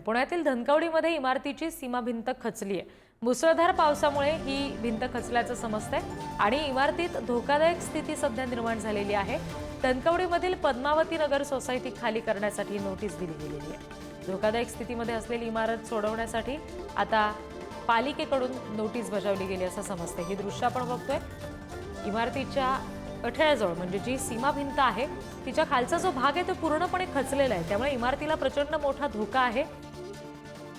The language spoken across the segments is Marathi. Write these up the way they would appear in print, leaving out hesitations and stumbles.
पुण्यातील धनकवडीमध्ये इमारतीची सीमाभिंत खचली आहे। मुसळधार पावसामुळे ही भिंत खचल्याचं समजतंय आणि इमारतीत धोकादायक स्थिती सध्या निर्माण झालेली आहे। धनकवडीमधील पद्मावती नगर सोसायटी खाली करण्यासाठी नोटीस दिली गेलेली आहे। धोकादायक स्थितीमध्ये असलेली इमारत सोडवण्यासाठी आता पालिकेकडून नोटीस बजावली गेली असं समजतंय। ही दृश्य आपण बघतोय इमारतीच्या कठड्याजवळ, म्हणजे जी सीमा भिंत आहे तिच्या खालचा जो भाग आहे तो पूर्णपणे खचलेला आहे। त्यामुळे इमारतीला प्रचंड मोठा धोका आहे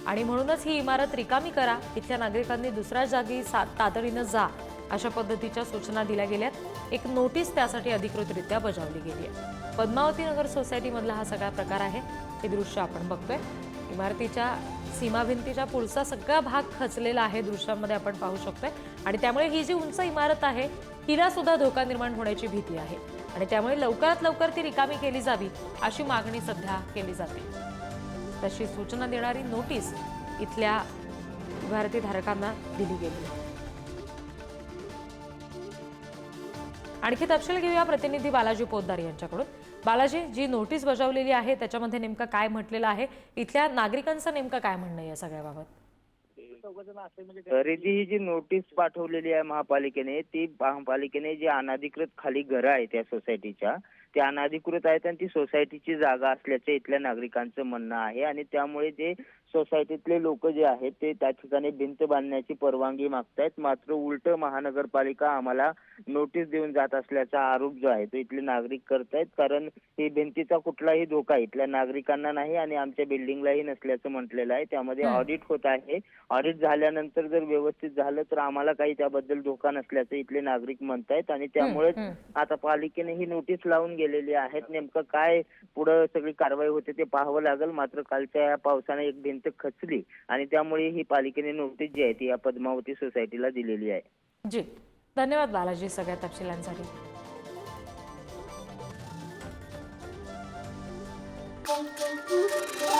आणि म्हणूनच ही इमारत रिकामी करा, इथल्या नागरिकांनी दुसऱ्या जागी तातडीने जा अशा पद्धतीच्या सूचना दिल्या गेल्यात। एक नोटीस त्यासाठी अधिकृतरित्या बजावली गेली आहे। पद्मावती नगर सोसायटी मधला हा सगळा प्रकार आहे। हे दृश्य आपण बघतोय, इमारतीच्या सीमा भिंतीच्या पुढचा सगळा भाग खचलेला आहे, दृश्यामध्ये आपण पाहू शकतोय। आणि त्यामुळे ही जी उंच इमारत आहे हिला सुद्धा धोका निर्माण होण्याची भीती आहे आणि त्यामुळे लवकरात लवकर ती रिकामी केली जावी अशी मागणी सध्या केली जाते। तशी सूचना देणारी नोटीस इथल्या इमारतीधारकांना दिली गेली आहे। आणखी तपशील घेऊया प्रतिनिधी बालाजी पोद्दार यांच्याकडून। बालाजी, जी नोटीस बजावलेली आहे त्याच्यामध्ये नेमकं काय म्हटलेलं आहे, इथल्या नागरिकांचं नेमकं काय म्हणणं आहे या सगळ्याबाबत? खरेदी ही जी नोटीस पाठवलेली आहे महापालिकेने, ती महापालिकेने जी अनधिकृत खाली घरं आहे त्या सोसायटीच्या, ते अनधिकृत आहेत आणि ती सोसायटीची जागा असल्याचे इथल्या नागरिकांचं म्हणणं आहे। आणि त्यामुळे जे सोसायटीतले लोक जे आहेत ते त्या ठिकाणी भिंत बांधण्याची परवानगी मागतायत, मात्र उलट महानगरपालिका आम्हाला नोटीस देऊन जात असल्याचा आरोप जो आहे तो इथले नागरिक करतायत। कारण ही भिंतीचा कुठलाही धोका इथल्या नागरिकांना नाही आणि आमच्या बिल्डिंगलाही नसल्याचं म्हटलेलं आहे। त्यामध्ये ऑडिट होत आहे, ऑडिट झाल्यानंतर जर व्यवस्थित झालं तर आम्हाला काही त्याबद्दल धोका नसल्याचं इथले नागरिक म्हणतायत आणि त्यामुळे आता पालिकेने ही नोटीस लावून गेलेली आहे। नेमकं काय पुढे सगळी कारवाई होते ते पाहावं लागेल। मात्र कालच्या या पावसाने एक भिंत खचली आणि त्यामुळे ही पालिकेने नोटीस जी आहे ती या पद्मावती सोसायटीला दिलेली आहे। जी, धन्यवाद बालाजी सगळ्या तपशिलांसाठी। Thank you.